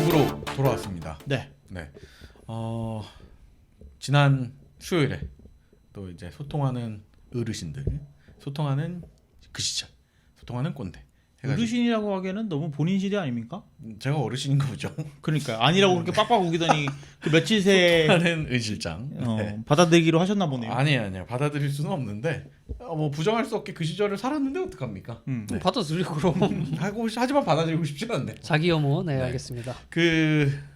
2부로 돌아왔습니다. 네. 네. 지난 수요일에 또 이제 소통하는 어르신들, 소통하는 그 시절, 소통하는 꼰대. 해가지고. 어르신이라고 하기에는 너무 본인 시대 아닙니까? 제가 어르신인 거죠. 그러니까요. 아니라고 그렇게 빡빡 우기더니 그 며칠 새에 하는 의실장. 네. 받아들이기로 하셨나 보네요. 아니에요. 받아들일 수는 없는데 뭐 부정할 수 없게 그 시절을 살았는데 어떡합니까? 네. 받아들이고 그럼 하지만 받아들이고 싶지 않네. 자기 혐오 네, 네. 알겠습니다.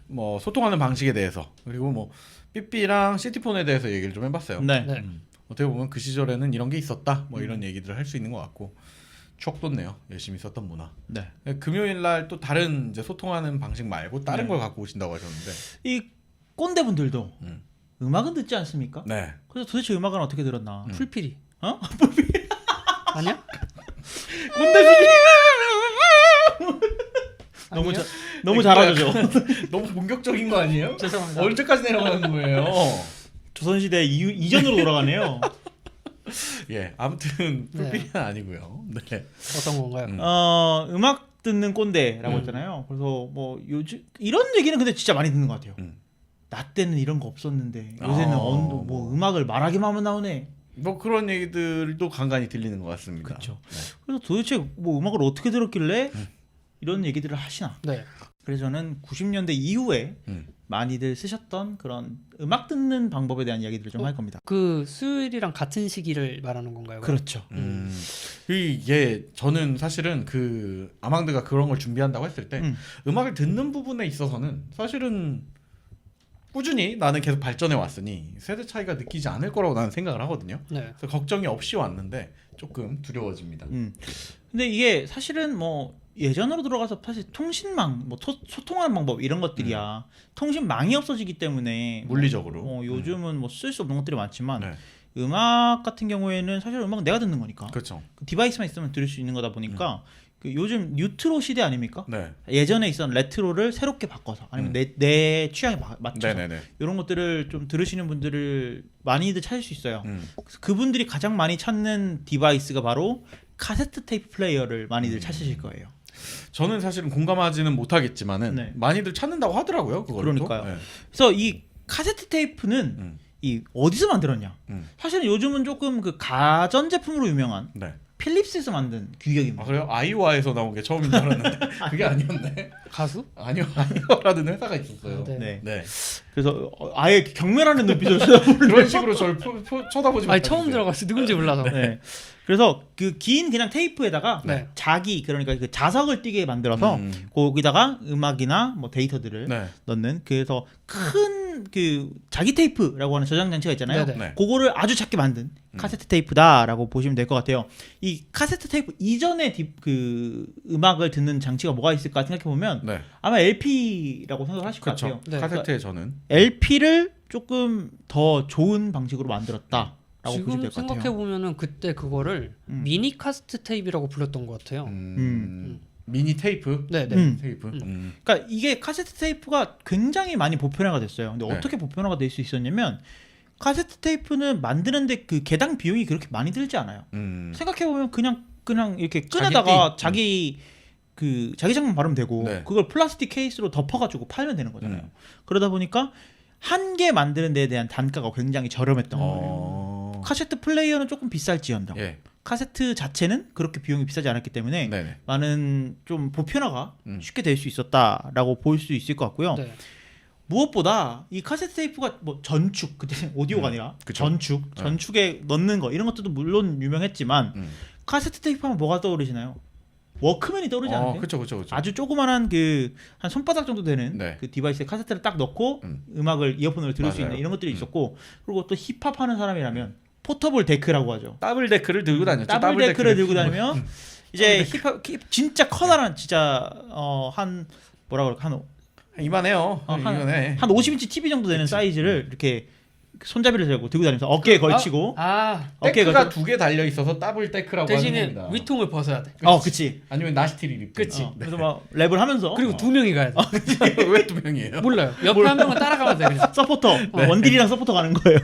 뭐 소통하는 방식에 대해서 그리고 뭐 삐삐랑 시티폰에 대해서 얘기를 좀 해봤어요. 네. 네. 어떻게 보면 그 시절에는 이런 게 있었다. 뭐 이런 얘기들을 할 수 있는 것 같고 추억 돋네요. 열심히 썼던 문화. 네. 금요일 날 또 다른 이제 소통하는 방식 말고 다른 네. 걸 갖고 오신다고 하셨는데. 이 꼰대분들도 음. 음악은 듣지 않습니까? 네. 그래서 도대체 음악은 어떻게 들었나? 풀피리 어? 아니야? 꼰대 수준. 너무 아니요? 너무 잘하죠. 너무 본격적인 거 아니에요? 죄송합니다. 언제까지 내려가는 거예요? 조선시대 이전으로 돌아가네요. 예, 아무튼 네. 풀필은 아니고요. 네. 어떤 건가요? 음악 듣는 꼰대라고 했잖아요. 그래서 뭐 요즘 이런 얘기는 근데 진짜 많이 듣는 것 같아요. 나 때는 이런 거 없었는데 요새는 뭐 음악을 말하기만 하면 나오네. 뭐 그런 얘기들도 간간히 들리는 것 같습니다. 그렇죠. 네. 그래서 도대체 뭐 음악을 어떻게 들었길래 이런 얘기들을 하시나? 네. 그래서 저는 90년대 이후에 많이들 쓰셨던 그런 음악 듣는 방법에 대한 이야기들을 좀 할 겁니다. 그 수요일이랑 같은 시기를 말하는 건가요? 그렇죠. 이게 저는 사실은 그 아망드가 그런 걸 준비한다고 했을 때 음악을 듣는 부분에 있어서는 사실은 꾸준히 나는 계속 발전해 왔으니 세대 차이가 느끼지 않을 거라고 나는 생각을 하거든요. 네. 그래서 걱정이 없이 왔는데 조금 두려워집니다. 근데 이게 사실은 뭐 예전으로 들어가서 사실 통신망, 뭐 소통하는 방법 이런 것들이야. 통신망이 없어지기 때문에 물리적으로. 요즘은 뭐 쓸 수 없는 것들이 많지만 네. 음악 같은 경우에는 사실 음악 내가 듣는 거니까. 그렇죠. 그 디바이스만 있으면 들을 수 있는 거다 보니까 그 요즘 뉴트로 시대 아닙니까? 네. 예전에 있었던 레트로를 새롭게 바꿔서 아니면 내 취향에 맞춰서 네네네. 이런 것들을 좀 들으시는 분들을 많이들 찾을 수 있어요. 그래서 그분들이 가장 많이 찾는 디바이스가 바로 카세트 테이프 플레이어를 많이들 찾으실 거예요. 저는 사실은 공감하지는 못하겠지만은 네. 많이들 찾는다고 하더라고요. 그걸 그러니까요. 그래서 이 카세트 테이프는 이 어디서 만들었냐? 사실은 요즘은 조금 그 가전 제품으로 유명한 네. 필립스에서 만든 규격입니다. 아 그래요? 아이와에서 나온 게 처음인 줄 알았는데 그게 아니었네. 가수? 아니요, 아이와라는 회사가 있었어요. 네. 네. 네. 그래서 아예 경멸하는 눈빛으로 쳐다보는 그런 식으로 저를 쳐다보지 아니 못하겠어요. 처음 들어갔어. 누군지 몰라서. 네. 그래서 그 긴 그냥 테이프에다가 네. 자기 그러니까 그 자석을 띄게 만들어서 거기다가 음악이나 뭐 데이터들을 네. 넣는 그래서 큰 그 자기 테이프라고 하는 저장 장치가 있잖아요. 네네. 네. 그거를 아주 작게 만든 카세트 테이프다라고 보시면 될 것 같아요. 이 카세트 테이프 이전에 그 음악을 듣는 장치가 뭐가 있을까 생각해 보면 네. 아마 LP라고 생각하실 것 그렇죠. 같아요. 네. 카세트에 저는 LP를 조금 더 좋은 방식으로 만들었다. 라고 보시면 지금 될 것 같아요. 생각해 보면은 그때 그거를 미니 카스트 테이프라고 불렀던 것 같아요. 미니 테이프. 네네. 테이프. 그러니까 이게 카세트 테이프가 굉장히 많이 보편화가 됐어요. 근데 네. 어떻게 보편화가 될 수 있었냐면 카세트 테이프는 만드는데 그 개당 비용이 그렇게 많이 들지 않아요. 생각해 보면 그냥 이렇게 끈에다가 자기 장만 바르면 되고 네. 그걸 플라스틱 케이스로 덮어가지고 팔면 되는 거잖아요. 그러다 보니까 한 개 만드는 데에 대한 단가가 굉장히 저렴했던 거예요. 카세트 플레이어는 조금 비쌀지언정. 예. 카세트 자체는 그렇게 비용이 비싸지 않았기 때문에 네네. 많은 좀 보편화가 쉽게 될 수 있었다라고 볼 수 있을 것 같고요. 네. 무엇보다 이 카세트 테이프가 뭐 전축 그때 오디오가 아니라 그쵸. 전축에 넣는 거 이런 것들도 물론 유명했지만 카세트 테이프 하면 뭐가 떠오르시나요? 워크맨이 떠오르지 않나요? 그렇죠. 아주 조그만한 한 손바닥 정도 되는 네. 그 디바이스에 카세트를 딱 넣고 음악을 이어폰으로 들을 수 있는 이런 것들이 있었고 그리고 또 힙합 하는 사람이라면 포터블 데크라고 하죠. 더블 데크를 들고 다녔죠. 더블 데크를 들고 다니면 이제 힙합 진짜 커다란 진짜 한 뭐라 그럴까 한 이만해요. 이만해. 50인치 TV 정도 되는 사이즈를 이렇게 손잡이를 들고 다니면서 어깨에 걸치고 어깨에 데크가 두 개 달려 있어서 더블 데크라고 하는 대신에 겁니다. 위통을 벗어야 돼. 그치. 아니면 나시티를 입고. 그치. 그래서 막 랩을 하면서 그리고 두 명이 가야 돼. 왜 두 명이에요? 몰라요. 옆에 한 명은 따라가면 돼 그냥. 서포터 원딜이랑 서포터 가는 거예요.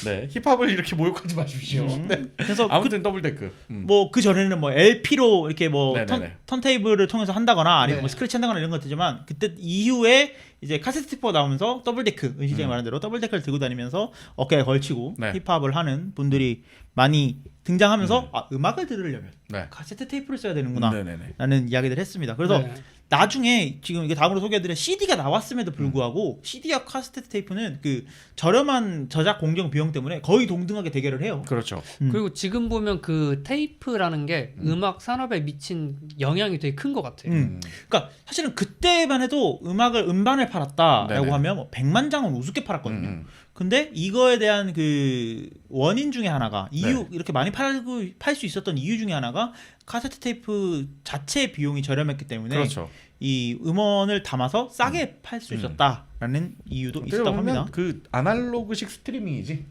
네, 힙합을 이렇게 모욕하지 마십시오. 네. 그래서 아무튼 더블 데크. 뭐 그 전에는 뭐 LP로 이렇게 뭐 네네네. 턴테이블을 통해서 한다거나 아니면 네. 뭐 스크래치 한다거나 이런 것 같지만 그때 이후에 이제 카세트 테이프가 나오면서 더블 데크 은실장이 말한 대로 더블 데크를 들고 다니면서 어깨에 걸치고 네. 힙합을 하는 분들이 많이 등장하면서 아 음악을 들으려면 네. 카세트 테이프를 써야 되는구나 네네네. 라는 이야기를 했습니다. 그래서 네. 나중에 지금 이게 다음으로 소개해드릴 CD가 나왔음에도 불구하고 CD와 카세트 테이프는 그 저렴한 저작 공정 비용 때문에 거의 동등하게 대결을 해요. 그렇죠. 그리고 지금 보면 그 테이프라는 게 음악 산업에 미친 영향이 되게 큰 것 같아요. 그러니까 사실은 그때만 해도 음반을 팔았다라고 네네. 하면 뭐 100만 장은 우습게 팔았거든요. 음. 근데 이거에 대한 그 원인 중에 하나가 이유 네. 이렇게 많이 팔 수 있었던 이유 중에 하나가 카세트 테이프 자체 비용이 저렴했기 때문에 그렇죠. 이 음원을 담아서 싸게 팔 수 있었다라는 이유도 어떻게 있었다고 보면 합니다. 그 아날로그식 스트리밍이지.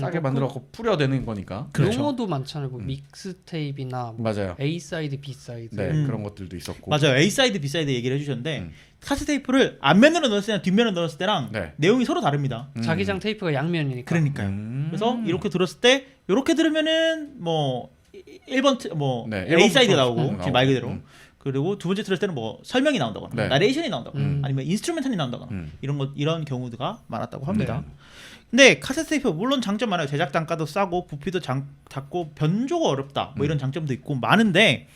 싸게 뭐 만들어갖고 풀어내는 거니까. 그렇죠. 용어도 많잖아요. 뭐 믹스테이프나 뭐 맞아요. A 사이드, B 사이드. 네, 그런 것들도 있었고. 맞아요. A 사이드, B 사이드 얘기를 해주셨는데 음. 카세트 테이프를 앞면으로 넣었을 때랑 뒷면으로 넣었을 때랑 네. 내용이 서로 다릅니다. 자기장 테이프가 양면이니까. 그러니까요. 그래서 이렇게 들었을 때 이렇게 들으면은 뭐 1번 뭐 네, A 사이드 1번부터 나오고 지금 말 그대로 음. 그리고 두 번째 들을 때는 뭐 설명이 나온다거나 네. 나레이션이 나온다거나 음. 아니면 인스트루멘탈이 나온다거나 음. 이런 경우가 많았다고 합니다. 네. 근데 카세트 테이프 물론 장점 많아요. 제작 단가도 싸고 부피도 작고 변조가 어렵다. 뭐 이런 장점도 있고 많은데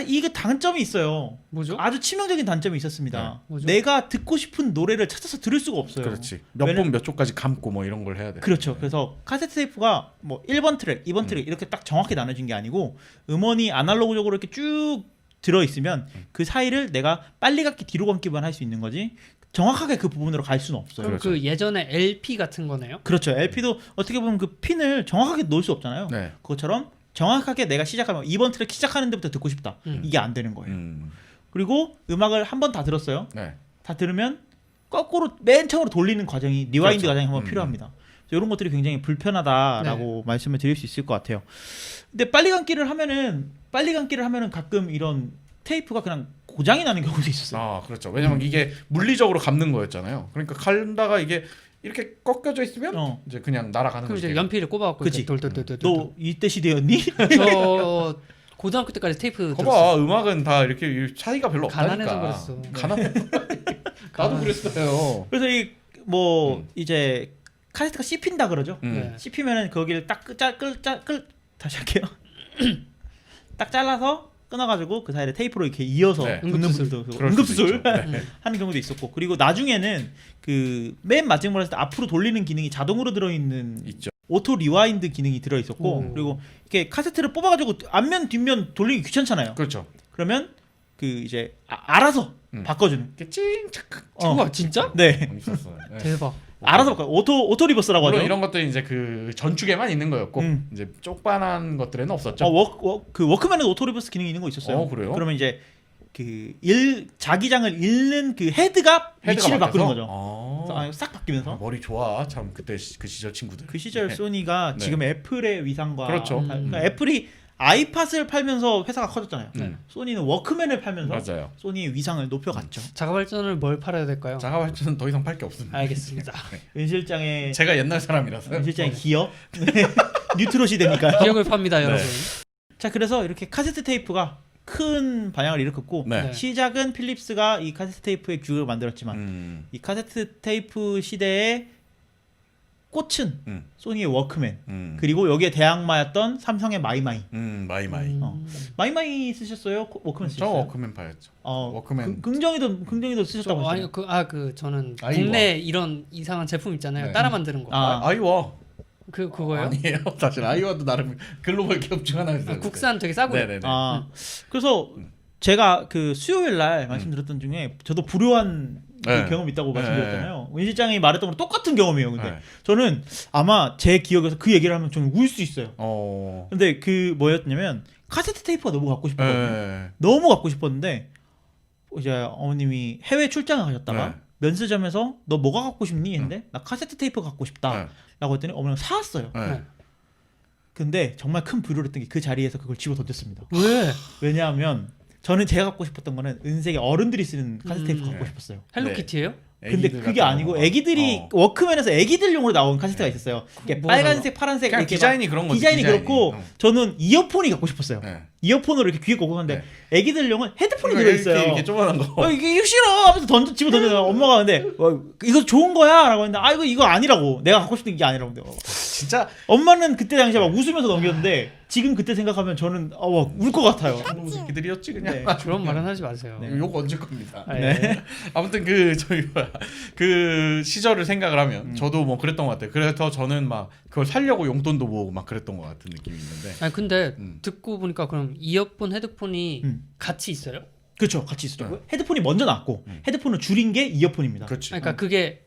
이게 단점이 있어요. 뭐죠? 아주 치명적인 단점이 있었습니다. 뭐죠? 내가 듣고 싶은 노래를 찾아서 들을 수가 없어요. 그렇지. 몇 번 몇 초까지 감고 뭐 이런 걸 해야 돼. 그렇죠. 그래서 카세트 테이프가 뭐 1번 트랙, 2번 트랙 이렇게 딱 정확히 나눠진 게 아니고 음원이 아날로그적으로 이렇게 쭉 들어 있으면 그 사이를 내가 빨리 감기 뒤로 감기만 할 수 있는 거지 정확하게 그 부분으로 갈 수는 없어요. 그럼 그렇죠. 그 예전에 LP 같은 거네요? 그렇죠. LP도 어떻게 보면 그 핀을 정확하게 놓을 수 없잖아요. 네. 그것처럼 정확하게 내가 시작하면 2번 트랙 시작하는 데부터 듣고 싶다. 음. 이게 안 되는 거예요. 음. 그리고 음악을 한 번 다 들었어요. 네. 다 들으면 거꾸로 맨 처음으로 돌리는 과정이 리와인드 그렇죠. 과정이 한번 필요합니다. 이런 것들이 굉장히 불편하다라고 말씀을 드릴 수 있을 것 같아요. 근데 빨리 감기를 하면은 가끔 이런 테이프가 그냥 고장이 나는 경우도 있었어요. 아, 그렇죠. 왜냐면 이게 물리적으로 감는 거였잖아요. 그러니까 갈다가 이게 이렇게 꺾여져 있으면 이제 그냥 날아가는 그럼 거지. 이제 연필을 꼽아갖고 그치. 이렇게 돌돌돌돌. 너 이때 시대였니? 저 고등학교 때까지 테이프 들었어요. 봐봐, 음악은 다 이렇게 차이가 별로 없다니까. 가난해서 그랬어. 네. 가난. 나도 그랬어요. 그래서 이 뭐 이제 카세트가 씹힌다 그러죠. 네. 씹히면은 거기를 딱 다시 할게요. 딱 잘라서 끊어가지고 그 사이에 테이프로 이렇게 이어서 네. 붙는 응급수술. 분들도 그럴 응급수술 수도 있죠. 네. 하는 경우도 있었고 그리고 나중에는 그 맨 마지막으로 했을 때 앞으로 돌리는 기능이 자동으로 들어있는 있죠. 오토 리와인드 기능이 들어있었고 오. 그리고 이렇게 카세트를 뽑아가지고 앞면 뒷면 돌리기 귀찮잖아요. 그렇죠. 그러면 그 이제 알아서 바꿔주는. 이렇게 찡착. 우와 진짜? 네. 있었어요. 네. 대박. 알아서 바꿔. 오토 리버스라고 하죠. 물론 이런 것들이 이제 그 전축에만 있는 거였고 이제 쪽반한 것들에는 없었죠. 그 워크맨에도 오토 리버스 기능이 있는 거 있었어요. 그래요? 그러면 이제 그 자기장을 잃는 그 헤드가 위치를 바꾸는 거죠. 그래서 싹 바뀌면서. 머리 좋아. 참 그때 그 시절 친구들. 그 시절 네. 소니가 네. 지금 애플의 위상과 그렇죠. 그러니까 애플이 아이팟을 팔면서 회사가 커졌잖아요. 소니는 워크맨을 팔면서 맞아요. 소니의 위상을 높여갔죠. 자가 발전을 뭘 팔아야 될까요? 자가 발전은 더 이상 팔 게 없습니다. 알겠습니다. 은 실장의 제가 옛날 사람이라서. 은 실장의 기업 뉴트로 시대니까요. 기억을 팝니다, 여러분. 자 그래서 이렇게 카세트 테이프가 큰 반향을 일으켰고 네. 시작은 필립스가 이 카세트 테이프의 규격을 만들었지만 이 카세트 테이프 시대의 꽃은 소니의 워크맨 그리고 여기에 대항마였던 삼성의 마이마이. 마이마이. 마이마이 쓰셨어요? 워크맨 저 쓰셨어요? 워크맨 봐였죠. 워크맨. 긍정이도 쓰셨다고 하시죠. 저는 아이와. 국내 이런 이상한 제품 있잖아요. 네. 따라 만드는 거. 아이와. 그거예요? 아니에요. 사실 아이와도 나름 글로벌 기업 중 하나였어요. 국산 되게 싸고요. 네네네. 그래서 제가 그 수요일 날 말씀드렸던 중에 저도 불효한 그 경험이 있다고 말씀드렸잖아요. 은 실장이 말했던 거랑 똑같은 경험이에요. 근데 저는 아마 제 기억에서 그 얘기를 하면 저는 울 수 있어요. 근데 그 뭐였냐면 카세트 테이프가 너무 갖고 싶었거든요. 너무 갖고 싶었는데 이제 어머님이 해외 출장을 가셨다가 면세점에서 너 뭐가 갖고 싶니? 했는데 나 카세트 테이프 갖고 싶다 라고 했더니 어머니가 사왔어요. 근데 정말 큰 불효를 했던 게 그 자리에서 그걸 집어 던졌습니다. 왜? 왜냐하면 저는 제가 갖고 싶었던 거는 은색의 어른들이 쓰는 카세트 테이프 갖고 싶었어요. 헬로키티예요? 근데 애기들 그게 같은 아니고 거. 애기들이 워크맨에서 애기들용으로 나온 카세트가 있었어요. 이게 뭐가 빨간색, 파란색 그냥 이렇게 디자인이 그런 거지. 디자인이 그렇고 어. 저는 이어폰이 갖고 싶었어요. 네. 이어폰으로 이렇게 귀에 꽂고 하는데 애기들용은 헤드폰이 그러니까 들어있어요. 이렇게 조그만한 거. 이게 싫어 하면서 집어 던져요. 엄마가 근데 이거 좋은 거야라고 했는데 이거 아니라고 내가 갖고 싶은 게 아니라고. 진짜 엄마는 그때 당시에 막 웃으면서 넘겼는데 지금 그때 생각하면 저는 울 것 같아요. 새끼들이었지 그냥. 네. 그런 말은 하지 마세요. 네. 욕 얹을 겁니다. 네. 아무튼 그 시절을 생각을 하면 저도 뭐 그랬던 것 같아요. 그래서 저는 막 그걸 살려고 용돈도 모으고 막 그랬던 것 같은 느낌이 있는데. 아니 근데 듣고 보니까 그럼 이어폰, 헤드폰이 같이 있어요? 그렇죠, 같이 있었죠. 헤드폰이 먼저 나왔고 헤드폰을 줄인 게 이어폰입니다. 그렇지. 그러니까 그게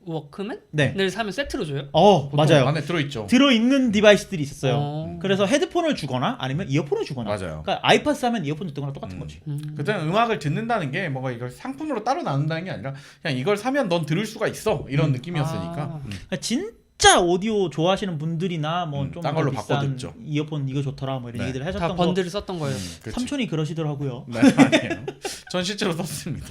워크맨을 네. 사면 세트로 줘요? 보통 맞아요. 안에 들어있죠. 들어있는 디바이스들이 있었어요. 어. 그래서 헤드폰을 주거나 아니면 이어폰을 주거나. 맞아요. 그러니까 아이팟 사면 이어폰 줬던 거랑 똑같은 거지. 그때는 음악을 듣는다는 게 뭔가 이걸 상품으로 따로 나눈다는 게 아니라 그냥 이걸 사면 넌 들을 수가 있어 이런 느낌이었으니까. 아. 그러니까 진짜 오디오 좋아하시는 분들이나 뭐 좀 딴 걸로 더 바꿔 비싼 듣죠. 이어폰 이거 좋더라 뭐 이런 네. 얘기들 다 하셨던 거. 번들을 썼던 거예요. 그렇지. 삼촌이 그러시더라고요. 네, 아니에요. 전 실제로 썼습니다.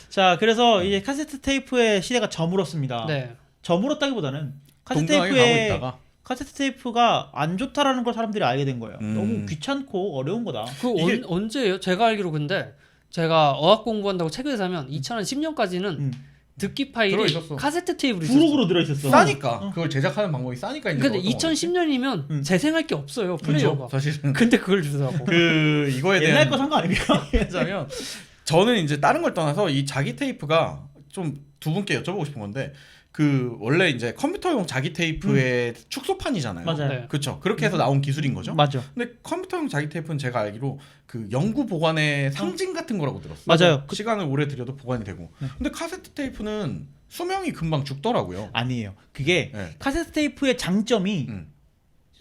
자, 그래서 이제 카세트 테이프의 시대가 저물었습니다. 네. 저물었다기보다는 카세트 동등하게 가고 테이프의 있다가 카세트 테이프가 안 좋다라는 걸 사람들이 알게 된 거예요. 음. 너무 귀찮고 어려운 거다. 그 이게- 언제예요? 제가 알기로 근데 제가 어학 공부한다고 책을 사면 2010년까지는 듣기 파일이 들어있었어. 카세트 테이프로 있었어. 부록으로 들어있었어. 싸니까 그걸 제작하는 방법이 싸니까 이제 근데 그랬던 거겠지. 2010년이면 재생할 게 없어요. 플레이어가. 사실은 근데 그걸 주더라고. 그 이거에 옛날 대한 거 산 거 아닙니까? 하자면 저는 이제 다른 걸 떠나서 이 자기 테이프가 좀 두 분께 여쭤보고 싶은 건데 그 원래 이제 컴퓨터용 자기 테이프의 축소판이잖아요. 맞아요. 네. 그렇죠. 그렇게 해서 나온 기술인 거죠. 맞아. 근데 컴퓨터용 자기 테이프는 제가 알기로 그 연구 보관의 상징 같은 거라고 들었어요. 맞아요. 시간을 오래 들여도 보관이 되고. 네. 근데 카세트 테이프는 수명이 금방 죽더라고요. 아니에요. 그게 네. 카세트 테이프의 장점이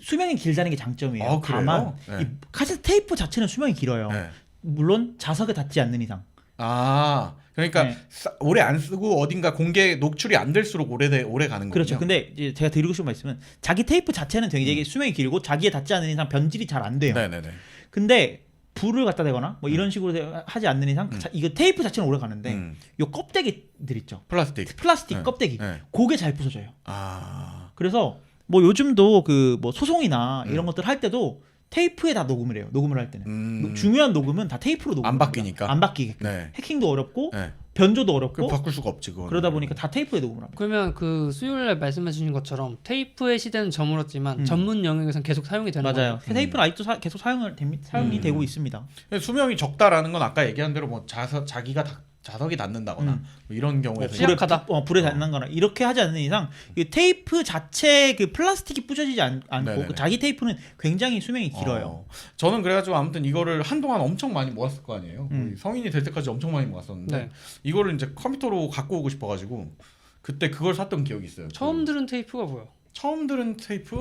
수명이 길다는 게 장점이에요. 아, 그래요? 다만 네. 이 카세트 테이프 자체는 수명이 길어요. 네. 물론 자석에 닿지 않는 이상. 아, 그러니까 네. 오래 안 쓰고 어딘가 공개 녹출이 안 될수록 오래 가는 거군요. 그렇죠. 근데 이제 제가 드리고 싶은 말씀은 자기 테이프 자체는 되게 수명이 길고 자기에 닿지 않는 이상 변질이 잘 안 돼요. 네네네. 근데 불을 갖다 대거나 뭐 이런 식으로 하지 않는 이상 이거 테이프 자체는 오래 가는데 요 껍데기들 있죠. 플라스틱. 플라스틱 네. 껍데기. 네. 그게 잘 부서져요. 아, 그래서 뭐 요즘도 그 뭐 소송이나 이런 것들 할 때도 테이프에 다 녹음을 해요. 녹음을 할 때는 중요한 녹음은 다 테이프로 녹음. 안 바뀌니까. 안 바뀌게. 네. 해킹도 어렵고 네. 변조도 그 어렵고 바꿀 수가 없지 그거. 그러다 보니까 다 테이프에 녹음을 합니다. 그러면 그 수요일날 말씀해 주신 것처럼 테이프의 시대는 저물었지만 전문 영역에서는 계속 사용이 되는 맞아요. 거예요. 테이프는 아직도 계속 사용이 되고 있습니다. 수명이 적다라는 건 아까 얘기한 대로 뭐 자기가 자석이 닿는다거나 뭐 이런 경우에서 취약하다. 불에 닿는거나 이렇게 하지 않는 이상 이 테이프 자체 그 플라스틱이 부서지지 않고 네네네. 그 자기 테이프는 굉장히 수명이 길어요. 저는 그래가지고 아무튼 이거를 한동안 엄청 많이 모았을 거 아니에요. 음. 성인이 될 때까지 엄청 많이 모았었는데 네. 이거를 이제 컴퓨터로 갖고 오고 싶어가지고 그때 그걸 샀던 기억이 있어요. 처음 들은 테이프가 뭐예요? 처음 들은 테이프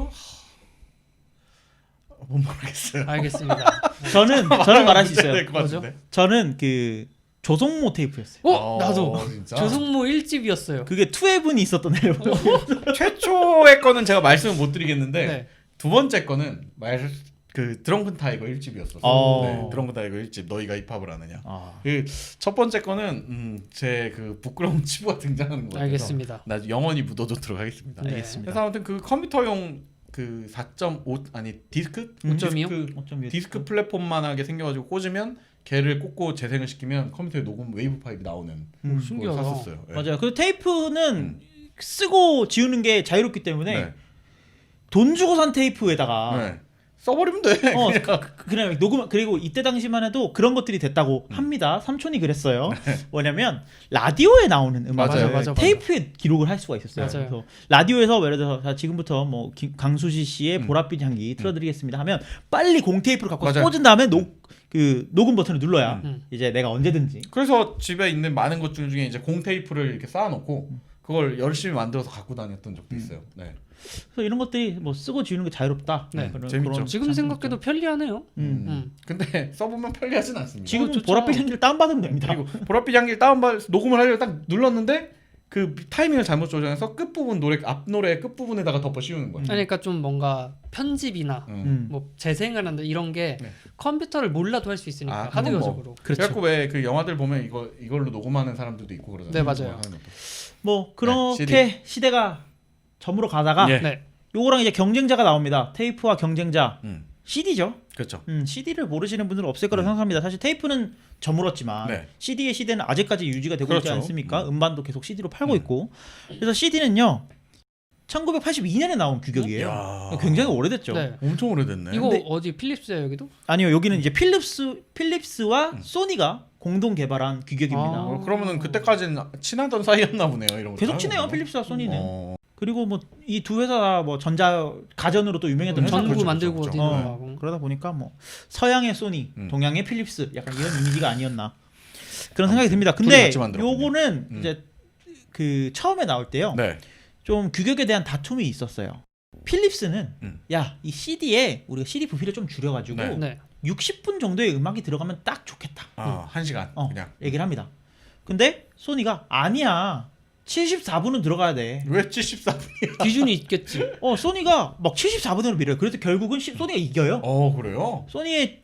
못 말하겠어요. 알겠습니다. 저는 말할 수 있어요. 될것 같은데. 저는 그 조성모 테이프였어요. 나도 진짜? 조성모 1집이었어요. 그게 2F이 있었던 앨범. 최초의 거는 제가 말씀을 못 드리겠는데 네. 두 번째 거는 그 드렁큰 타이거 1집이었어요. 네, 드렁큰 타이거 1집 너희가 힙합을 하느냐. 그 첫 번째 거는 제 그 부끄러운 치부가 등장하는 거 같아서 알겠습니다. 나 영원히 묻어두도록 하겠습니다. 네. 알겠습니다. 그래서 아무튼 그 컴퓨터용 그 4.5 아니 디스크 5.25? 디스크 플랫폼만하게 생겨가지고 꽂으면 걔를 꽂고 재생을 시키면 컴퓨터에 녹음 웨이브 파일이 나오는 걸 신기하다. 샀었어요. 네. 맞아요. 그 테이프는 쓰고 지우는 게 자유롭기 때문에 네. 돈 주고 산 테이프에다가 네. 써버리면 돼. 그냥 녹음. 그리고 이때 당시만 해도 그런 것들이 됐다고 합니다. 삼촌이 그랬어요. 뭐냐면 라디오에 나오는 음악을 맞아요. 테이프에 기록을 할 수가 있었어요. 맞아요. 그래서 라디오에서 예를 들어서 자, 지금부터 뭐 강수지 씨의 보랏빛 향기 틀어드리겠습니다 하면 빨리 공테이프를 갖고 맞아요. 꽂은 다음에 녹음 버튼을 눌러야 음. 이제 내가 언제든지 그래서 집에 있는 많은 것 중에 이제 공 테이프를 이렇게 쌓아놓고 그걸 열심히 만들어서 갖고 다녔던 적도 있어요. 네. 그래서 이런 것들이 뭐 쓰고 지우는 게 자유롭다. 네, 재밌죠. 지금 생각해도 편리하네요. 근데 써보면 편리하진 않습니다. 지금 좋죠. 보랏빛 향기를 다운받으면 됩니다. 그리고 보랏빛 향기를 녹음을 하려고 딱 눌렀는데 그 타이밍을 잘못 조정해서 끝부분 앞 노래 끝부분에다가 덮어 씌우는 거예요. 그러니까 좀 뭔가 편집이나 뭐 재생을 한다 이런 게 네. 컴퓨터를 몰라도 할 수 있으니까 하드웨어적으로. 그래갖고 왜 그 영화들 보면 이걸로 녹음하는 사람들도 있고 그러잖아요. 네, 맞아요. 뭐 그렇게 CD. 시대가 저물어 가다가 예. 네. 요거랑 이제 경쟁자가 나옵니다. 테이프와 경쟁자 CD죠. 그렇죠. CD를 모르시는 분들은 없을 거라 생각합니다. 사실 테이프는 저물었지만 네. CD의 시대는 아직까지 유지가 되고 있지 그렇죠. 않습니까? 음반도 계속 CD로 팔고 있고. 그래서 CD는요. 1982년에 나온 규격이에요. 야. 굉장히 오래됐죠. 네. 엄청 오래됐네. 이거 근데- 어디 필립스야 여기도? 아니요, 여기는 이제 필립스와 소니가 공동 개발한 규격입니다. 아. 그러면은 그때까지는 친하던 사이였나 보네요. 이런 거. 계속 친해요, 필립스와 소니는. 어. 그리고 뭐 이 두 회사 뭐 전자 가전으로 또 유명했던 그렇죠, 전구 그렇죠, 만들고 그렇죠. 어디로 어, 하고. 그러다 보니까 뭐 서양의 소니, 동양의 필립스 약간 이런 이미지가 아니었나 그런 생각이 듭니다. 둘이 근데 같이 만들었군요. 요거는 이제 그 처음에 나올 때요. 네. 좀 규격에 대한 다툼이 있었어요. 필립스는 야, 이 CD에 우리가 CD 부피를 좀 줄여가지고 네. 네. 60분 정도의 음악이 들어가면 딱 좋겠다. 아, 1시간 그냥. 얘기를 합니다. 근데 소니가 아니야. 74분은 들어가야 돼. 왜 74분이야? 기준이 있겠지. 소니가 막 74분으로 밀어요. 그래서 결국은 소니가 이겨요. 그래요? 소니의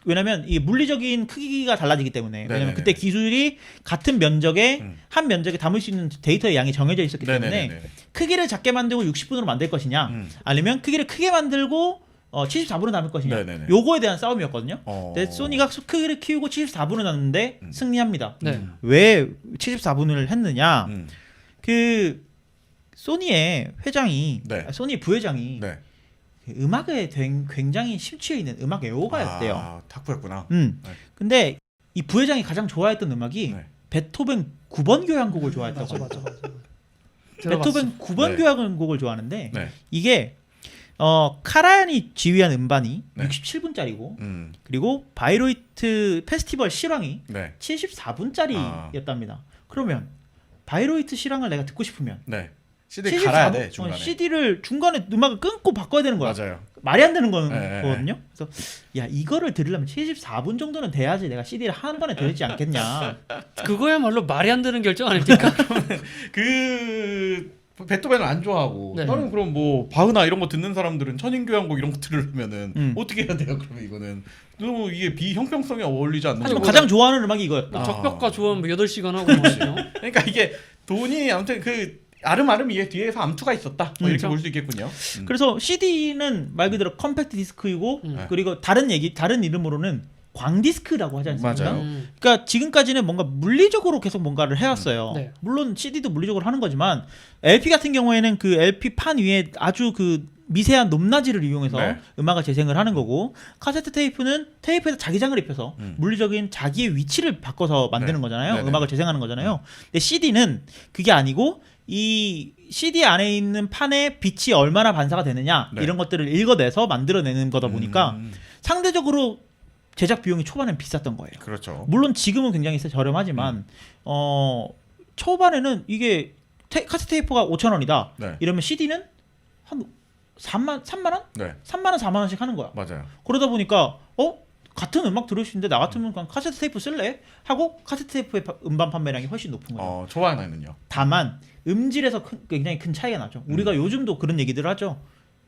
왜냐면 이 물리적인 크기가 달라지기 때문에. 왜냐면 네네네. 그때 기술이 같은 면적에 한 면적에 담을 수 있는 데이터의 양이 정해져 있었기 때문에 네네네. 크기를 작게 만들고 60분으로 만들 것이냐, 아니면 크기를 크게 만들고 74분으로 담을 것이냐. 네네네. 요거에 대한 싸움이었거든요. 어. 근데 소니가 크기를 키우고 74분을 놨는데 승리합니다. 네. 왜 74분을 했느냐? 음. 그 소니의 회장이 네. 소니 부회장이 네. 그 음악에 굉장히 심취해 있는 음악 애호가였대요. 아, 탁구였구나. 네. 근데 이 부회장이 가장 좋아했던 음악이 네. 베토벤 9번 교향곡을 좋아했다고. 맞아. 베토벤 9번 네. 교향곡을 좋아하는데 네. 이게 카라얀이 지휘한 음반이 네. 67분짜리고 음. 그리고 바이로이트 페스티벌 실황이 네. 74분짜리였답니다. 그러면 바이로이트 실황을 내가 듣고 싶으면 네. CD 갈아야 돼, 중간에. CD를 중간에 음악을 끊고 바꿔야 되는 거야. 맞아요. 말이 안 되는 네. 거거든요. 그래서 야, 이거를 들으려면 74분 정도는 돼야지 내가 CD를 한 번에 들지 않겠냐. 그거야말로 말이 안 되는 결정 아닙니까? 그 베토벤을 안 좋아하고 네. 다른 그럼 뭐 바흐나 이런 거 듣는 사람들은 천인교향곡 이런 거 들으면은 어떻게 해야 돼요? 그러면 이거는 너무 이게 비형평성에 어울리지 않는 하지만 거고. 가장 좋아하는 음악이 이거였다. 적벽과 조언 뭐 8시간 하고 말이죠. 그러니까 이게 돈이 아무튼 그 아름아름 이게 뒤에서 암투가 있었다. 뭐 이렇게 그렇죠. 볼 수 있겠군요. 그래서 CD는 말 그대로 컴팩트 디스크이고 네. 그리고 다른 이름으로는 광디스크라고 하지 않습니까? 맞아요. 그러니까 지금까지는 뭔가 물리적으로 계속 뭔가를 해왔어요. 네. 물론 CD도 물리적으로 하는 거지만 LP 같은 경우에는 그 LP 판 위에 아주 그 미세한 높낮이를 이용해서 네. 음악을 재생을 하는 거고 카세트 테이프는 테이프에다 자기장을 입혀서 물리적인 자기의 위치를 바꿔서 만드는 네. 거잖아요. 네네. 음악을 재생하는 거잖아요. 근데 CD는 그게 아니고 이 CD 안에 있는 판에 빛이 얼마나 반사가 되느냐 네. 이런 것들을 읽어내서 만들어내는 거다 보니까 상대적으로 제작 비용이 초반엔 비쌌던 거예요. 그렇죠. 물론 지금은 굉장히 저렴하지만 초반에는 이게 카세트 테이프가 5,000원이다. 네. 이러면 CD는 한 3만 원? 네. 3만 원, 4만 원씩 하는 거야. 맞아요. 그러다 보니까 같은 음악 들을 수 있는데 나 같으면 그냥 카세트 테이프 쓸래? 하고 카세트 테이프의 음반 판매량이 훨씬 높은 거예요. 초반에는요. 다만 음질에서 굉장히 큰 차이가 나죠. 우리가 요즘도 그런 얘기들을 하죠.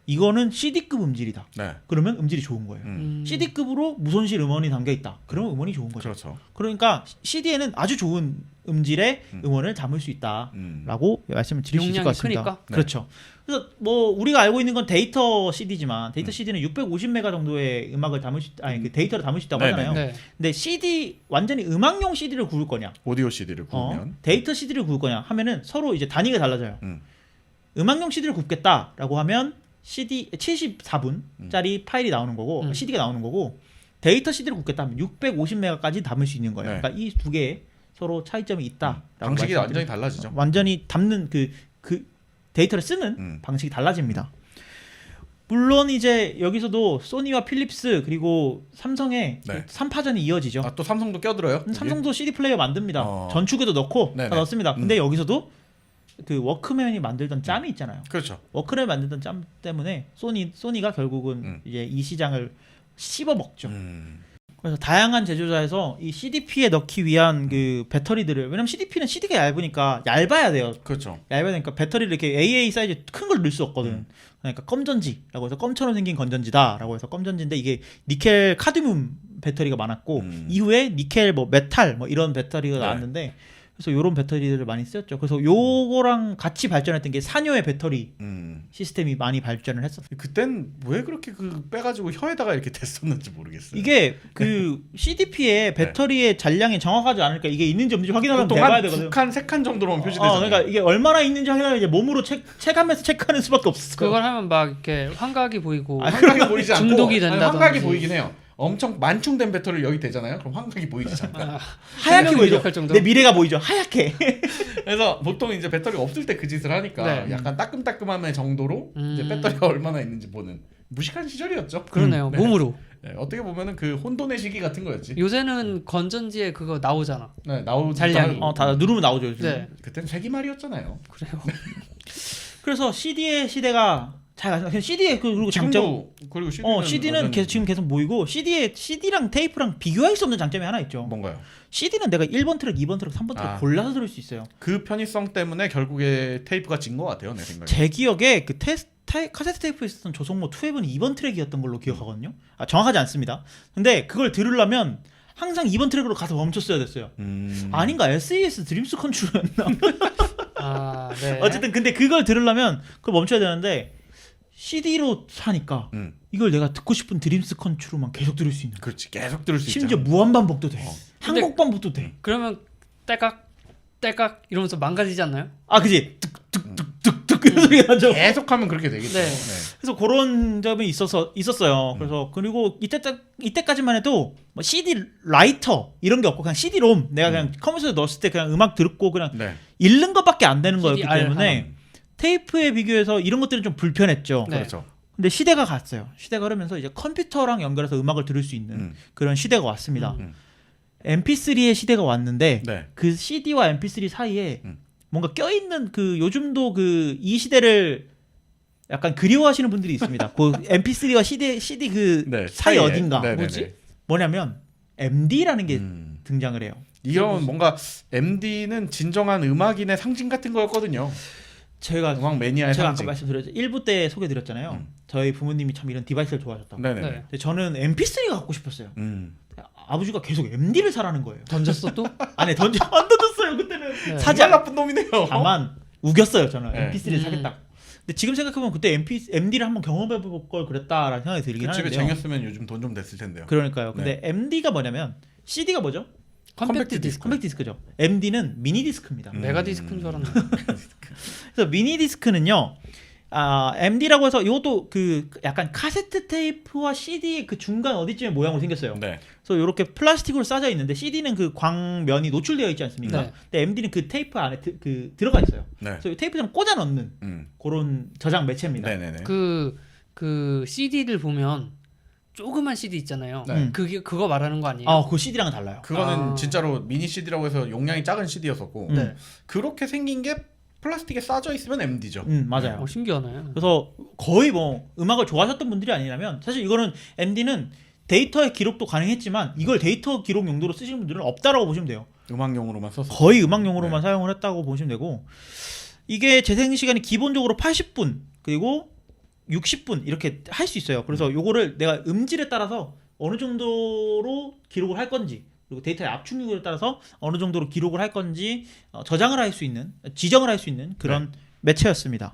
이거는 CD급 음질이다. 네. 그러면 음질이 좋은 거예요. CD급으로 무손실 음원이 담겨 있다. 그러면 음원이 좋은 거죠. 그렇죠. 그러니까 CD에는 아주 좋은 음질의 음원을 담을 수 있다라고 말씀을 드릴 수 있을 것 용량이 같습니다. 크니까. 네. 그렇죠. 그래서 뭐 우리가 알고 있는 건 데이터 CD지만 데이터 CD는 650메가 정도의 음악을 담을 수 그 데이터를 담을 수 있다고 네네. 하잖아요. 네. 근데 CD 완전히 음악용 CD를 구울 거냐, 오디오 CD를 구우면 데이터 CD를 구울 거냐 하면은 서로 이제 단위가 달라져요. 음악용 CD를 굽겠다라고 하면 CD 74분짜리 파일이 나오는 거고 CD가 나오는 거고 데이터 CD를 굽겠다 하면 650메가까지 담을 수 있는 거예요. 네. 그러니까 이 두 개의 서로 차이점이 있다. 방식이 완전히 달라지죠. 완전히 담는 그 데이터를 쓰는 방식이 달라집니다. 물론 이제 여기서도 소니와 필립스 그리고 삼성의 네. 3파전이 이어지죠. 또 삼성도 껴들어요? 삼성도 CD 플레이어 만듭니다. 어. 전축에도 넣고 네네. 다 넣습니다. 근데 여기서도 그 워크맨이 만들던 짬이 있잖아요. 그렇죠. 워크맨이 만들던 짬 때문에 소니가 결국은 이제 이 시장을 씹어 먹죠. 그래서 다양한 제조사에서 이 CDP에 넣기 위한 그 배터리들을 왜냐면 CDP는 CD가 얇으니까 얇아야 돼요. 그렇죠. 얇아야 되니까 배터리를 이렇게 AA 사이즈 큰 걸 넣을 수 없거든. 그러니까 껌전지라고 해서 껌처럼 생긴 건전지다라고 해서 껌전지인데 이게 니켈 카드뮴 배터리가 많았고 이후에 니켈 뭐 메탈 뭐 이런 배터리가 네. 나왔는데 그래서 요런 배터리들을 많이 쓰였죠. 그래서 요거랑 같이 발전했던 게 산효의 배터리 시스템이 많이 발전을 했었어요. 그땐 왜 그렇게 그 빼가지고 혀에다가 이렇게 댔었는지 모르겠어요. 이게 그 CDP의 배터리의 잔량이 정확하지 않으니까 이게 있는지 없는지 확인하려면 보통 내봐야 한 되거든. 2칸, 3칸 정도로만 표시되잖아요. 그러니까 이게 얼마나 있는지 확인하면 이제 몸으로 체감해서 체크하는 수밖에 없어. 그걸 하면 막 이렇게 환각이 보이고 환각이 보이지 않고 중독이 된다든지. 환각이 보이긴 해요. 엄청 만충된 배터리를 여기 대잖아요. 그럼 환각이 보이지 잠깐. 하얗게 생명이 보이죠. 부족할 정도? 내 미래가 보이죠. 하얗게. 그래서 보통 이제 배터리가 없을 때 그 짓을 하니까 네. 약간 따끔따끔함의 정도로 이제 배터리가 얼마나 있는지 보는 무식한 시절이었죠. 그러네요. 네. 몸으로. 네, 어떻게 보면은 그 혼돈의 시기 같은 거였지. 요새는 건전지에 그거 나오잖아. 네, 나오지 잔량이. 다 누르면 나오죠. 요즘. 네. 그땐 세기말이었잖아요. 그래요. 그래서 CD의 시대가 잘 가서 CD의 그리고 장점. 지금도 그리고 CD는 CD는 지금 계속 모이고 CD랑 테이프랑 비교할 수 없는 장점이 하나 있죠. 뭔가요? CD는 내가 1번 트랙, 2번 트랙, 3번 트랙 골라서 들을 수 있어요. 그 편의성 때문에 결국에 테이프가 진 것 같아요, 내 생각에. 제 기억에 그 카세트 테이프에 있었던 조성모 2앱은 2번 트랙이었던 걸로 기억하거든요. 정확하지 않습니다. 근데 그걸 들으려면 항상 2번 트랙으로 가서 멈췄어야 됐어요. 아닌가? SES 드림스 컨트롤이었나? 네. 어쨌든 근데 그걸 들으려면 그걸 멈춰야 되는데 CD로 사니까 이걸 내가 듣고 싶은 드림스 컨트롤만 계속 들을 수 있는. 그렇지, 계속 들을 수 있죠. 심지어 무한 반복도 돼. 한국 반복도 돼. 그러면 딸깍 이러면서 망가지지 않나요? 그지. 득득득득 그 소리가 나죠. 계속하면 그렇게 되겠죠. 네. 그래서 그런 점이 있었어요. 그래서 그리고 이때까지만 해도 뭐 CD 라이터 이런 게 없고 그냥 CD-롬 내가 그냥 컴퓨터에 넣었을 때 그냥 음악 듣고 그냥 네. 읽는 것밖에 안 되는 거였기 CD-R 때문에 테이프에 비교해서 이런 것들은 좀 불편했죠. 네. 그렇죠. 근데 시대가 갔어요. 시대가 흐르면서 이제 컴퓨터랑 연결해서 음악을 들을 수 있는 그런 시대가 왔습니다. MP3의 시대가 왔는데 네. 그 CD와 MP3 사이에 뭔가 껴있는 그 요즘도 그 이 시대를 약간 그리워하시는 분들이 있습니다. 그 MP3와 CD 그 네, 사이 사이에. 어딘가 네네네. 뭐지? 뭐냐면 MD라는 게 등장을 해요. 이런 뭔가 MD는 진정한 음악인의 상징 같은 거였거든요. 제가 음악 매니아의 아까 상징. 말씀드렸죠. 1부 때 소개드렸잖아요. 저희 부모님이 참 이런 디바이스를 좋아하셨다고. 네네. 네. 근데 저는 MP3가 갖고 싶었어요. 아버지가 계속 MD를 사라는 거예요. 던졌어 또? 아니 안 던졌어요 그때는. 네. 사지 정말 나쁜 놈이네요. 다만 우겼어요 저는 네. MP3를 사겠다. 근데 지금 생각해보면 그때 MD를 한번 경험해볼 걸 그랬다라는 생각이 들긴 그 집에 하는데요. 쟁였으면 요즘 돈 좀 됐을 텐데요. 그러니까요. 근데 MD가 뭐냐면 CD가 뭐죠? 컴팩트 디스크. 컴팩트 디스크죠. MD는 미니 디스크입니다. 메가 디스크인 줄 알았네. 그래서 미니 디스크는요. MD라고 해서 이것도 그 약간 카세트 테이프와 CD 그 중간 어디쯤에 모양으로 생겼어요. 네. 그래서 이렇게 플라스틱으로 싸져 있는데 CD는 그 광면이 노출되어 있지 않습니까? 네. 근데 MD는 그 테이프 안에 들어가 있어요. 네. 그래서 테이프처럼 꽂아 넣는 그런 저장 매체입니다. 네네네. 그 CD를 보면 조그만 CD 있잖아요. 네. 그거 말하는 거 아니에요? 그 CD랑은 달라요. 그거는 진짜로 미니 CD라고 해서 용량이 작은 CD였었고 네. 그렇게 생긴 게 플라스틱에 싸져 있으면 MD죠. 맞아요. 신기하네. 그래서 거의 뭐 음악을 좋아하셨던 분들이 아니라면 사실 이거는 MD는 데이터의 기록도 가능했지만 이걸 데이터 기록 용도로 쓰시는 분들은 없다라고 보시면 돼요. 음악용으로만 썼어. 거의 음악용으로만 사용을 했다고 보시면 되고 이게 재생 시간이 기본적으로 80분 그리고 60분 이렇게 할 수 있어요. 그래서 요거를 내가 음질에 따라서 어느 정도로 기록을 할 건지 그리고 데이터의 압축률에 따라서 어느 정도로 기록을 할 건지 저장을 할 수 있는 지정을 할 수 있는 그런 매체였습니다.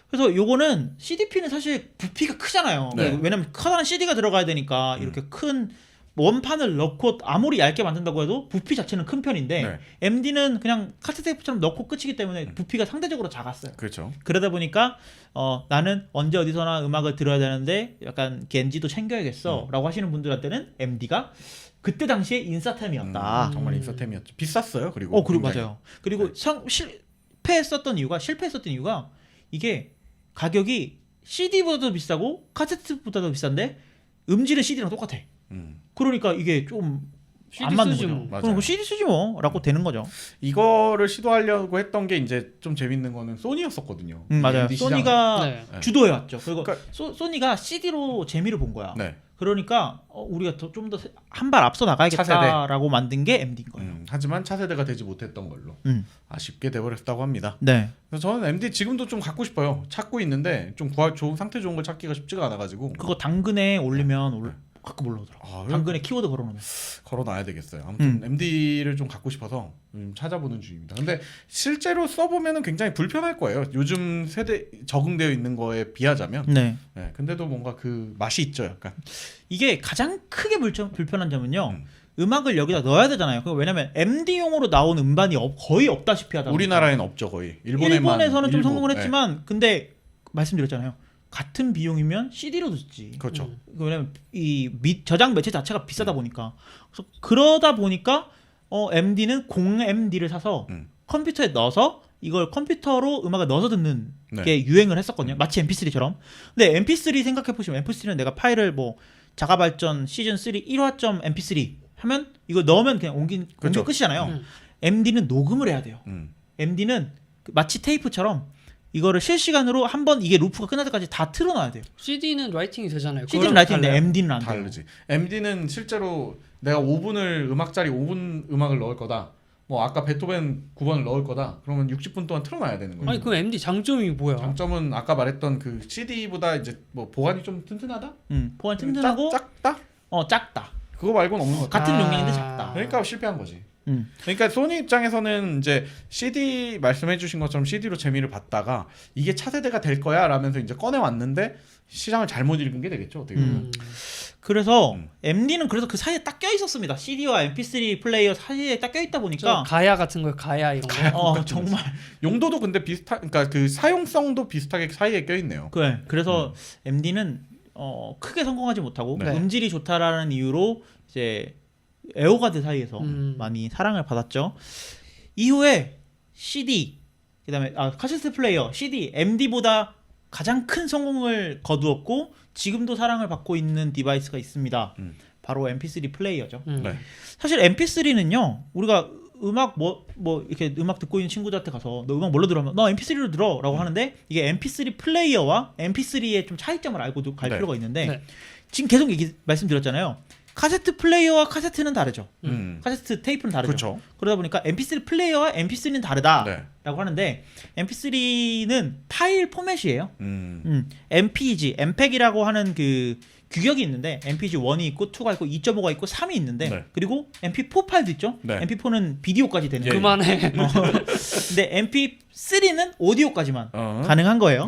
그래서 요거는 CDP는 사실 부피가 크잖아요. 네. 왜냐면 커다란 CD가 들어가야 되니까 이렇게 큰 원판을 넣고 아무리 얇게 만든다고 해도 부피 자체는 큰 편인데 네. MD는 그냥 카세트 테이프처럼 넣고 끝이기 때문에 부피가 상대적으로 작았어요. 그렇죠. 그러다 보니까 나는 언제 어디서나 음악을 들어야 되는데 약간 겐지도 챙겨야겠어 라고 하시는 분들한테는 MD가 그때 당시에 인싸템이었다. 정말 인싸템이었죠. 비쌌어요. 그리고 그리고 굉장히. 맞아요. 그리고 실패했었던 이유가 이게 가격이 CD보다도 비싸고 카세트보다도 비싼데 음질은 CD랑 똑같아. 그러니까 이게 좀 CD 안 맞는 쓰지 거죠. 뭐. 맞아요. 그럼 CD 쓰지 뭐라고 되는 거죠. 이거를 시도하려고 했던 게 이제 좀 재밌는 거는 소니였었거든요. 맞아요. MD 시장. 소니가 네. 주도해 왔죠. 그리고 그러니까- 소니가 CD로 재미를 본 거야. 네. 그러니까 우리가 좀 더 한 발 앞서 나가야겠다라고 만든 게 MD인 거예요. 하지만 차세대가 되지 못했던 걸로 아쉽게 돼버렸다고 합니다. 네. 그래서 저는 MD 지금도 좀 갖고 싶어요. 찾고 있는데 좀 구할 상태 좋은 걸 찾기가 쉽지가 않아가지고 그거 당근에 올리면 가끔 올라오더라고. 당근에 키워드 걸어놓으면. 걸어놔야 되겠어요. 아무튼 MD를 좀 갖고 싶어서 찾아보는 중입니다. 근데 실제로 써보면은 굉장히 불편할 거예요. 요즘 세대 적응되어 있는 거에 비하자면. 네. 네, 근데도 뭔가 그 맛이 있죠, 약간. 이게 가장 크게 불편한 점은요. 음악을 여기다 넣어야 되잖아요. 왜냐면 MD용으로 나온 음반이 거의 없다시피 하다. 우리나라에는 없죠, 거의. 일본에서는 좀 일부. 성공을 했지만, 근데 말씀드렸잖아요. 같은 비용이면 CD로 듣지. 그렇죠. 왜냐면 이 저장 매체 자체가 비싸다 보니까. 그래서 그러다 보니까 MD는 공 MD를 사서 컴퓨터에 넣어서 이걸 컴퓨터로 음악을 넣어서 듣는 게 유행을 했었거든요. 마치 MP3처럼. 근데 MP3 생각해 보시면 MP3는 내가 파일을 뭐 자가발전 시즌 3 1화점 MP3 하면 이거 넣으면 그냥 옮긴 끝이잖아요. MD는 녹음을 해야 돼요. MD는 마치 테이프처럼 이거를 실시간으로 한번 이게 루프가 끝날 때까지 다 틀어놔야 돼요. CD는 라이팅이 되잖아요. CD는 라이팅인데 MD는 안 돼요. 다르지. MD는 실제로 내가 5분을 음악짜리 5분 음악을 넣을 거다. 뭐 아까 베토벤 9번을 넣을 거다. 그러면 60분 동안 틀어놔야 되는 거예요. 아니 그 MD 장점이 뭐야? 장점은 아까 말했던 그 CD보다 이제 뭐 보관이 좀 튼튼하다. 보관 튼튼하고 작다. 작다. 그거 말고는 없는 것 같아. 같은 용량인데 작다. 그러니까 실패한 거지. 그러니까 소니 입장에서는 이제 CD 말씀해주신 것처럼 CD로 재미를 봤다가 이게 차세대가 될 거야 라면서 이제 꺼내 왔는데 시장을 잘못 읽은 게 되겠죠. 어떻게 보면. 그래서 MD는 그래서 그 사이에 딱 껴 있었습니다. CD와 MP3 플레이어 사이에 딱 껴 있다 보니까 가야 같은 거 가야 이런 거. 정말 용도도 근데 그러니까 그 사용성도 비슷하게 사이에 껴 있네요. 그래서 MD는 크게 성공하지 못하고 음질이 좋다라는 이유로 이제 애호가들 사이에서 많이 사랑을 받았죠. 이후에 CD, 그다음에 카세트 플레이어, CD, MD보다 가장 큰 성공을 거두었고 지금도 사랑을 받고 있는 디바이스가 있습니다. 바로 MP3 플레이어죠. 네. 사실 MP3는요, 우리가 음악 뭐 이렇게 음악 듣고 있는 친구들한테 가서 너 음악 뭘로 들어? 너 MP3로 들어라고 하는데 이게 MP3 플레이어와 MP3의 좀 차이점을 알고 갈 필요가 있는데 지금 계속 말씀드렸잖아요. 카세트 플레이어와 카세트는 다르죠. 카세트 테이프는 다르죠. 그쵸. 그러다 보니까 MP3 플레이어와 MP3는 다르다라고 하는데 MP3는 파일 포맷이에요. MPEG, MPEG이라고 하는 그 규격이 있는데 MPEG 1이 있고 2가 있고 2.5가 있고 3이 있는데 그리고 MP4 파일도 있죠. MP4는 비디오까지 되는 거예요. 그만해. 근데 MP3는 오디오까지만 가능한 거예요.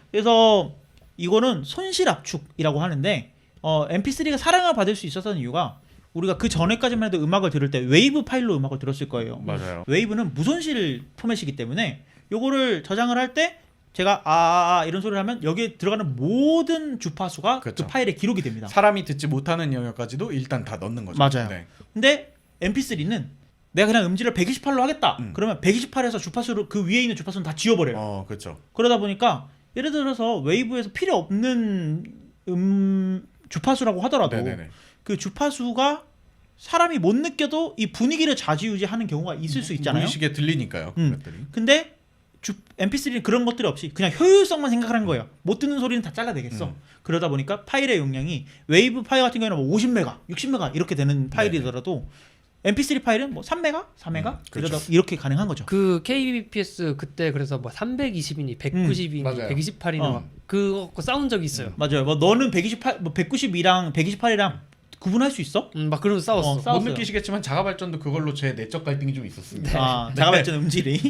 그래서 이거는 손실 압축이라고 하는데 MP3가 사랑을 받을 수 있었던 이유가 우리가 그 전에까지만 해도 음악을 들을 때 웨이브 파일로 음악을 들었을 거예요. 맞아요. 웨이브는 무손실 포맷이기 때문에 요거를 저장을 할 때 제가 이런 소리를 하면 여기에 들어가는 모든 주파수가 그 파일에 기록이 됩니다. 사람이 듣지 못하는 영역까지도 일단 다 넣는 거죠. 맞아요. 근데 MP3는 내가 그냥 음질을 128로 하겠다. 그러면 128에서 주파수를 그 위에 있는 주파수는 다 지워버려요. 그렇죠. 그러다 보니까 예를 들어서 웨이브에서 필요 없는 주파수라고 하더라도 그 주파수가 사람이 못 느껴도 이 분위기를 좌지우지하는 경우가 있을 수 있잖아요. 무의식에 들리니까요. 그것들이. 근데 MP3는 그런 것들이 없이 그냥 효율성만 생각하는 거예요. 못 듣는 소리는 다 잘라내겠어. 그러다 보니까 파일의 용량이 웨이브 파일 같은 경우는 뭐 50메가, 60메가 이렇게 되는 파일이더라도 MP3 파일은 뭐 3메가, 4메가 그러다 이렇게 가능한 거죠. 그 KBPS 그때 그래서 뭐 320이니 190이니 128이니 그거 싸운 적이 있어요. 맞아요. 뭐 너는 192랑 128이랑 구분할 수 있어? 막 그러면서 싸웠어. 못 느끼시겠지만 자가발전도 그걸로 제 내적 갈등이 좀 있었습니다. 자가발전 음질이. 이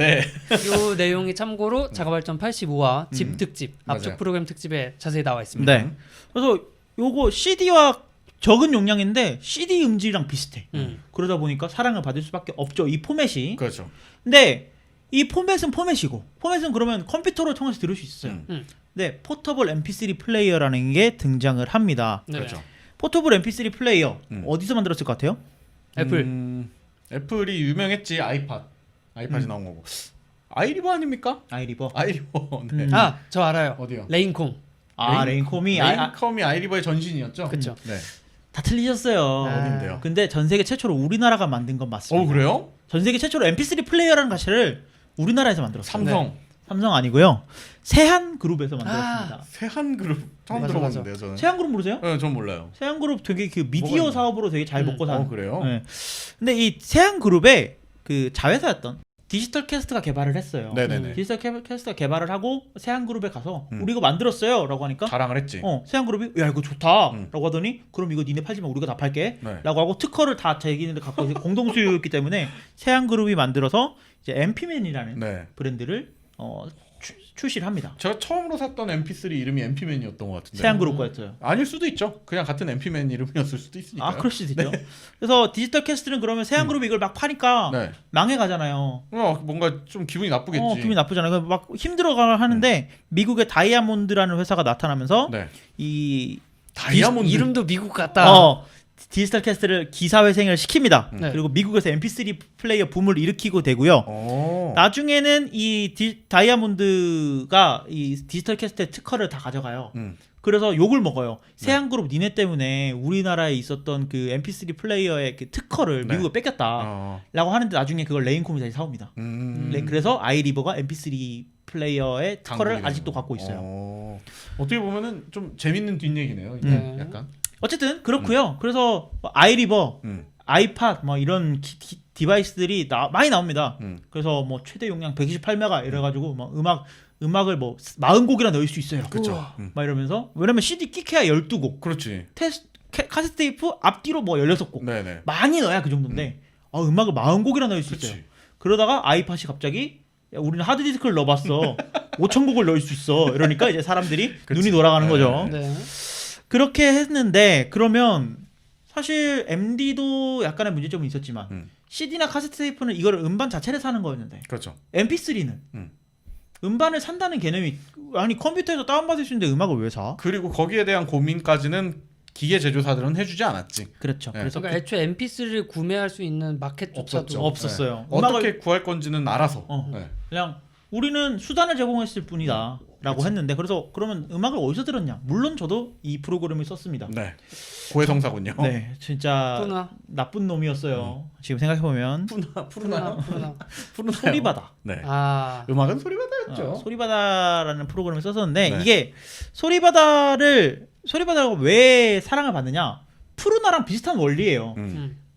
내용이 참고로 자가발전 85화 집 특집 앞쪽 프로그램 특집에 자세히 나와 있습니다. 그래서 요거 CD와 적은 용량인데 CD 음질이랑 비슷해. 그러다 보니까 사랑을 받을 수밖에 없죠. 이 포맷이. 그렇죠. 근데 이 포맷은 포맷이고 포맷은 그러면 컴퓨터로 통해서 들을 수 있어요. 근데 포터블 MP3 플레이어라는 게 등장을 합니다. 그렇죠. 포터블 MP3 플레이어 어디서 만들었을 것 같아요? 애플이 유명했지. 아이팟이 나온 거고. 아이리버 아닙니까? 아이리버. 네. 저 알아요. 어디요? 레인콩. 레인콤이 아이리버의 전신이었죠. 그렇죠. 네. 다 틀리셨어요. 어딘데요? 근데 전 세계 최초로 우리나라가 만든 건 맞습니다. 그래요? 전 세계 최초로 MP3 플레이어라는 가시를 우리나라에서 만들었어요. 삼성. 삼성 아니고요. 세한그룹에서 만들었습니다. 세한그룹 처음 맞아, 들어봤는데요, 저는. 세한그룹 모르세요? 네, 전 몰라요. 세한그룹 되게 그 미디어 뭐가 있나요? 사업으로 되게 잘 먹고 사는. 그래요? 네. 근데 이 세한그룹의 그 자회사였던 디지털 캐스트가 개발을 했어요. 네네네. 디지털 캐스트가 개발을 하고 세한그룹에 가서 음. 우리 이거 만들었어요라고 하니까 자랑을 했지. 세한그룹이 야 이거 음. 좋다라고 하더니 그럼 이거 니네 팔지만 우리가 다 팔게 네. 라고 하고 특허를 다 자기네들 갖고 이제 공동 소유였기 때문에 세한그룹이 만들어서 이제 엠피맨이라는 네. 브랜드를 출시를 합니다. 제가 처음으로 샀던 MP3 이름이 MP맨이었던 것 같은데. 세한그룹 거였어요. 아닐 수도 있죠. 그냥 같은 MP맨 이름이었을 수도 있으니까. 아 그럴 수도 있죠. 그래서 디지털 캐스트는 그러면 세한그룹이 이걸 막 파니까 네. 망해가잖아요. 뭔가 좀 기분이 나쁘겠지. 기분이 나쁘잖아요. 막 힘들어가 하는데 미국의 다이아몬드라는 회사가 나타나면서 네. 이 다이아몬드. 이름도 미국 같다. 디지털 캐스트를 기사회생을 시킵니다. 네. 그리고 미국에서 MP3 플레이어 붐을 일으키고 되고요. 나중에는 이 다이아몬드가 이 디지털 캐스트의 특허를 다 가져가요. 그래서 욕을 먹어요. 세한그룹 니네 때문에 우리나라에 있었던 그 MP3 플레이어의 그 특허를 네. 미국에 뺏겼다라고 하는데 나중에 그걸 레인콤이 다시 사옵니다. 그래서 아이리버가 MP3 플레이어의 특허를 당국이네요. 아직도 갖고 있어요. 어떻게 보면은 좀 재밌는 뒷얘기네요. 이게 네. 약간. 어쨌든 그렇고요. 그래서 아이리버, 아이팟 뭐 이런 디바이스들이 많이 나옵니다. 그래서 뭐 최대 용량 128메가 이래가지고 뭐 음악을 뭐 40곡이나 넣을 수 있어요. 그렇죠. 막 이러면서 왜냐면 CD 끼켜야 12곡, 그렇지. 카세트 테이프 앞뒤로 뭐 16곡 네네. 많이 넣어야 그 정도인데 음악을 40곡이나 넣을 수 그치. 있어요. 그러다가 아이팟이 갑자기 야, 우리는 하드디스크를 넣어봤어 5,000곡을 넣을 수 있어 이러니까 이제 사람들이 그치. 눈이 돌아가는 거죠. 네. 그렇게 했는데 그러면 사실 MD도 약간의 문제점은 있었지만 CD나 카세트 테이프는 이거를 음반 자체를 사는 거였는데 그렇죠. MP3는 음반을 산다는 개념이 아니 컴퓨터에서 다운받을 수 있는데 음악을 왜 사? 그리고 거기에 대한 고민까지는 기계 제조사들은 해주지 않았지. 그렇죠. 네. 그래서 그러니까 애초에 MP3를 구매할 수 있는 마켓조차도 없었어요. 네. 어떻게 구할 건지는 알아서. 네. 그냥 우리는 수단을 제공했을 뿐이다라고 했는데 그래서 그러면 음악을 어디서 들었냐? 물론 저도 이 프로그램을 썼습니다. 네. 고해성사군요. 네, 진짜 푸나. 나쁜 놈이었어요. 지금 생각해 보면 푸르나요? 푸나. 소리바다. 네. 아. 음악은 소리바다였죠. 소리바다라는 프로그램을 썼었는데 네. 이게 소리바다가 왜 사랑을 받느냐? 푸르나랑 비슷한 원리예요.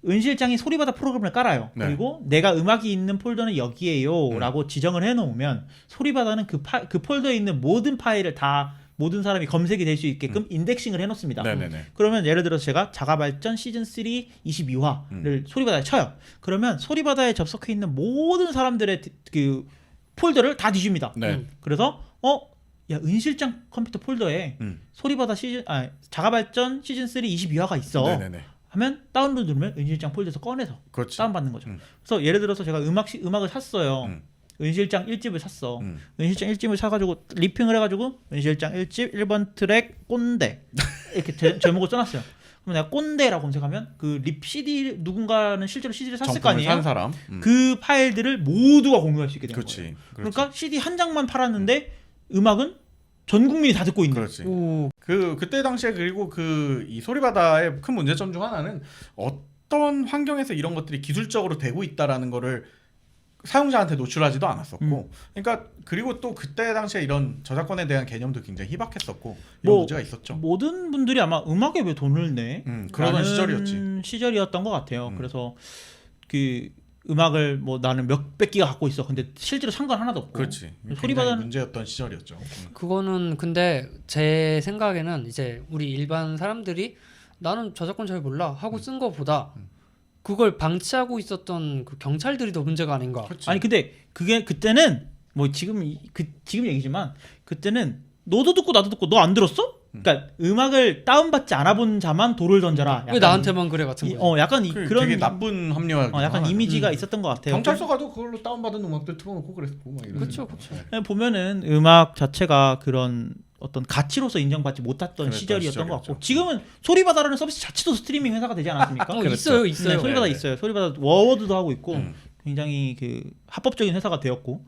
은실장이 소리바다 프로그램을 깔아요. 네. 그리고 내가 음악이 있는 폴더는 여기에요라고 지정을 해놓으면 소리바다는 그 폴더에 있는 모든 파일을 다 모든 사람이 검색이 될 수 있게끔 인덱싱을 해놓습니다. 네네네. 그러면 예를 들어서 제가 자가발전 시즌 3 22화를 소리바다에 쳐요. 그러면 소리바다에 접속해 있는 모든 사람들의 그 폴더를 다 뒤집니다. 네. 그래서 야 은실장 컴퓨터 폴더에 소리바다 자가발전 시즌 3 22화가 있어. 네네네. 하면 다운로드 누르면 은실장 폴더에서 꺼내서 그렇지. 다운받는 거죠. 그래서 예를 들어서 제가 음악을 샀어요. 은실장 1집을 샀어. 은실장 1집을 사가지고 리핑을 해가지고 은실장 1집 1번 트랙 꼰대 이렇게 제목을 써놨어요. 그럼 내가 꼰대라고 검색하면 그 CD 누군가는 실제로 CD를 샀을 거 아니에요. 산 사람. 그 파일들을 모두가 공유할 수 있게 되는 그렇지. 거예요. 그렇지. 그러니까 CD 한 장만 팔았는데 음악은 전 국민이 다 듣고 있는. 그렇지. 오. 그때 당시에 그리고 이 소리바다의 큰 문제점 중 하나는 어떤 환경에서 이런 것들이 기술적으로 되고 있다라는 거를 사용자한테 노출하지도 않았었고, 그러니까 그리고 또 그때 당시에 이런 저작권에 대한 개념도 굉장히 희박했었고 이런 문제가 있었죠. 모든 분들이 아마 음악에 왜 돈을 내? 그러던 시절이었지. 시절이었던 것 같아요. 그래서 그 음악을 뭐 나는 몇백 기가 갖고 있어. 근데 실제로 상관 하나도 없고. 그렇지. 소리바다는 문제였던 시절이었죠. 그거는 근데 제 생각에는 이제 우리 일반 사람들이 나는 저작권 잘 몰라 하고 쓴 거보다 그걸 방치하고 있었던 그 경찰들이 더 문제가 아닌가. 그렇지. 아니 근데 그게 그때는 뭐 지금 얘기지만 그때는 너도 듣고 나도 듣고 너 안 들었어? 그러니까 음악을 다운받지 않아본 자만 돌을 던져라. 왜 나한테만 그래 같은 거. 약간 그런 되게 나쁜 합리화. 약간 이미지가 있었던 것 같아요. 경찰서 가도 그걸로 다운받은 음악들 틀어놓고 그랬고 막 이런. 그렇죠. 보면은 음악 자체가 그런 어떤 가치로서 인정받지 못했던 시절이었던 것 같고 지금은 소리바다라는 서비스 자체도 스트리밍 회사가 되지 않았습니까? 있어요. 네, 소리바다 있어요. 소리바다 워워드도 하고 있고 굉장히 그 합법적인 회사가 되었고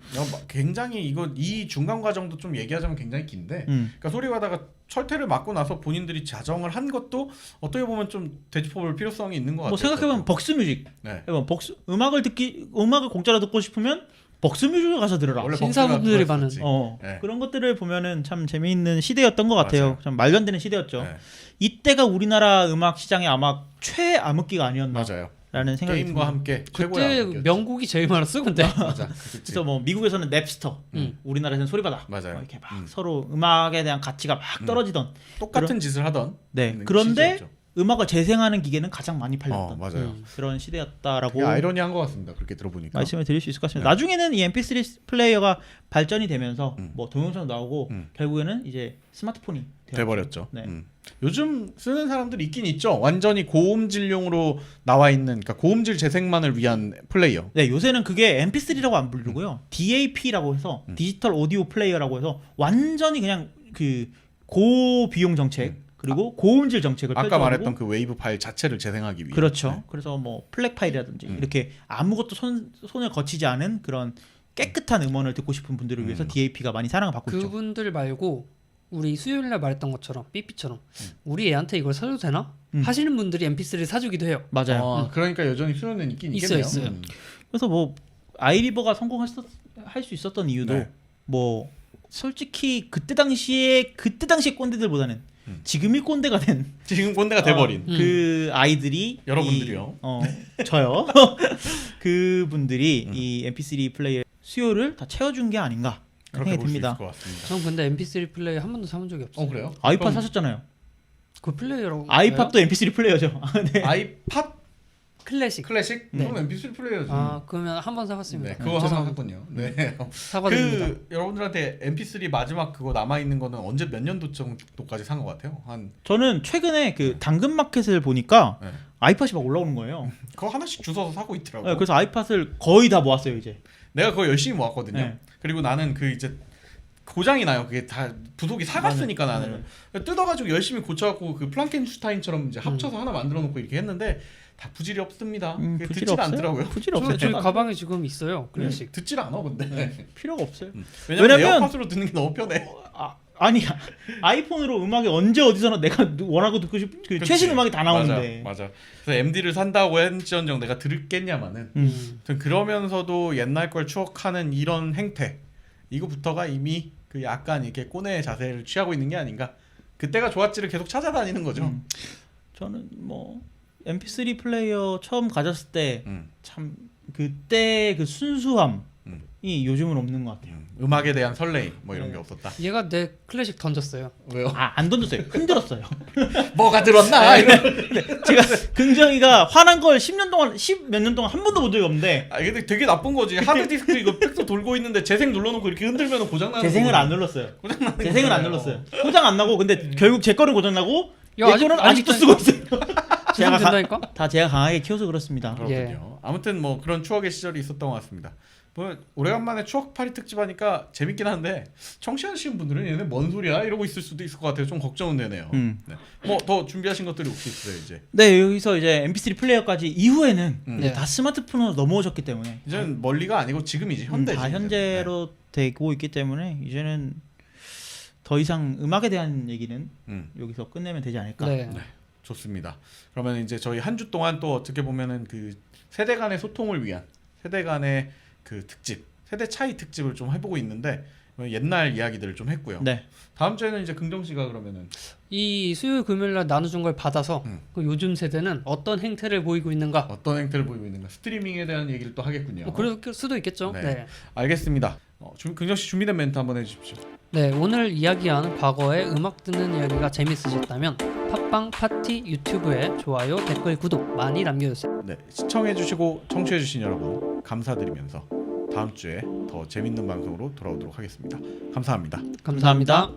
굉장히 이 중간 과정도 좀 얘기하자면 굉장히 긴데 그러니까 소리바다가 철퇴를 맞고 나서 본인들이 자정을 한 것도 어떻게 보면 좀 되짚어볼 필요성이 있는 것 같아요. 뭐 생각해보면 벅스뮤직 네. 음악을 공짜로 듣고 싶으면 벅스뮤직에 가서 들어라. 원래 신사분들이 벅스가 많은. 그랬었지. 네. 그런 것들을 보면은 참 재미있는 시대였던 것 같아요. 맞아요. 참 말년되는 시대였죠. 네. 이때가 우리나라 음악 시장의 아마 최암흑기가 아니었나라는 맞아요. 생각이 게임과 듭니다. 함께 최고의 그때 악기였지. 명곡이 제일 많았어 근데. 맞아. 그래서 뭐 미국에서는 넵스터, 우리나라에서는 소리바다, 맞아요. 뭐 이렇게 막 서로 음악에 대한 가치가 막 떨어지던. 똑같은 짓을 하던. 네. 그런데 시절이었죠. 음악을 재생하는 기계는 가장 많이 팔렸던 맞아요. 그런 시대였다라고 되게 아이러니한 것 같습니다. 그렇게 들어보니까. 말씀을 드릴 수 있을 것 같습니다. 네. 나중에는 이 MP3 플레이어가 발전이 되면서 뭐 동영상 나오고 음. 결국에는 이제 스마트폰이 돼버렸죠. 네. 요즘 쓰는 사람들이 있긴 있죠. 완전히 고음질용으로 나와 있는, 그러니까 고음질 재생만을 위한 플레이어. 네, 요새는 그게 MP3라고 안 부르고요. DAP라고 해서 디지털 오디오 플레이어라고 해서 완전히 그냥 그 고비용 정책 그리고 고음질 정책을 아까 펼쳐가지고 말했던 그 웨이브 파일 자체를 재생하기 위해. 그렇죠. 네. 그래서 뭐 플랫 파일이라든지 이렇게 아무것도 손을 거치지 않은 그런 깨끗한 음원을 듣고 싶은 분들을 위해서 DAP가 많이 사랑을 받고 있죠. 그분들 말고 우리 수요일날 말했던 것처럼 삐삐처럼 우리 애한테 이걸 사줘도 되나? 하시는 분들이 MP3를 사주기도 해요. 맞아요. 그러니까 여전히 수요는 있긴 있어요, 있겠네요. 있어요. 그래서 뭐 아이리버가 할 수 있었던 이유도 네. 뭐 솔직히 그때 당시에 꼰대들보다는 지금이 꼰대가 된 지금 꼰대가 돼버린. 그 아이들이 여러분들이요. 저요. 그분들이 이 MP3 플레이어 수요를 다 채워준 게 아닌가 그렇게 생각이 볼 수 있을 듭니다. 것 같습니다. 전 근데 MP3 플레이어 한 번도 사본 적이 없어요. 그래요? 아이팟 그럼 사셨잖아요. 그 플레이어라고. 아이팟도 MP3 플레이어죠. 네. 아이팟 클래식. 클래식? 네. 그럼 MP3 플레이어지. 아 그러면 한 번 사봤습니다. 네, 그거 한번 했군요. 네. 사과드립니다. 그 여러분들한테 MP3 마지막 그거 남아 있는 거는 언제 몇 년도 정도까지 산 것 같아요? 한 저는 최근에 그 당근마켓을 보니까 네. 아이팟이 막 올라오는 거예요. 그거 하나씩 주워서 사고 있더라고. 네, 그래서 아이팟을 거의 다 모았어요 이제. 내가 그거 열심히 모았거든요. 네. 그리고 나는 그 이제 고장이 나요. 그게 다 부속이 사갔으니까 나는 뜯어가지고 열심히 고쳐갖고 그 플랑켄슈타인처럼 이제 합쳐서 하나 만들어놓고 이렇게 했는데 다 부질이 없습니다. 그게 부질이 듣질 없어요? 않더라고요. 부질이 없어요. 저희 가방에 지금 있어요. 클래식. 듣질 않아 근데. 필요가 없어요. 왜냐면 왜냐면- 에어팟으로 듣는 게 너무 편해. 아니 아이폰으로 음악이 언제 어디서나 내가 원하고 듣고 싶은 그 최신 음악이 다 나오는데. 맞아. 그래서 MD를 산다고 했지언정 내가 들을겠냐마는. 그러면서도 옛날 걸 추억하는 이런 행태 이거부터가 이미 그 약간 이렇게 꼬내의 자세를 취하고 있는 게 아닌가. 그때가 좋았지를 계속 찾아다니는 거죠. 저는 뭐 MP3 플레이어 처음 가졌을 때 음. 참 그때 그 순수함이 음. 요즘은 없는 것 같아요. 음악에 대한 설레임 뭐 이런 게 없었다. 얘가 내 클래식 던졌어요. 왜요? 안 던졌어요. 흔들었어요. 뭐가 들었나? 이런. 제가 긍정이가 화난 걸 10년 동안 10몇 년 동안 한 번도 본 적이 없는데 아 근데 되게 나쁜 거지. 하드 디스크 이거 백도 돌고 있는데 재생 눌러놓고 이렇게 흔들면 고장 나는. 재생을 안 눌렀어요. 재생을 안 눌렀어요. 고장 안 나고 근데 결국 제 거는 고장 나고 야, 얘 거는 아직도 쓰고 있어요. 제가 된다니까? 제가 강하게 키워서 그렇습니다. 그렇군요. 예. 아무튼 뭐 그런 추억의 시절이 있었던 것 같습니다. 뭐 오래간만에 추억 파리 특집 하니까 재밌긴 한데 청취하시는 분들은 얘네 뭔 소리야 이러고 있을 수도 있을 것 같아요. 좀 걱정은 되네요. 네. 뭐 더 준비하신 것들이 혹시 있어요 이제? 네, 여기서 이제 MP3 플레이어까지 이후에는 네. 다 스마트폰으로 넘어오셨기 때문에 이제는 멀리가 아니고 지금이지 현대지. 다 이제는. 현재로 되고 있기 때문에 이제는 더 이상 음악에 대한 얘기는 여기서 끝내면 되지 않을까. 네. 좋습니다. 그러면 이제 저희 한 주 동안 또 어떻게 보면은 그 세대 간의 소통을 위한 세대 간의 그 특집, 세대 차이 특집을 좀 해보고 있는데 옛날 이야기들을 좀 했고요. 네. 다음 주에는 이제 긍정 씨가 그러면은 이 수요일 금요일날 나눠준 걸 받아서 그 요즘 세대는 어떤 행태를 보이고 있는가? 어떤 행태를 보이고 있는가 스트리밍에 대한 얘기를 또 하겠군요. 뭐 그럴 수도 있겠죠. 네. 네. 알겠습니다. 긍정 씨 준비된 멘트 한번 해주십시오. 네, 오늘 이야기한 과거의 음악 듣는 이야기가 재밌으셨다면 팟빵 파티 유튜브에 좋아요, 댓글, 구독 많이 남겨주세요. 네, 시청해주시고 청취해주신 여러분 감사드리면서 다음 주에 더 재밌는 방송으로 돌아오도록 하겠습니다. 감사합니다. 감사합니다.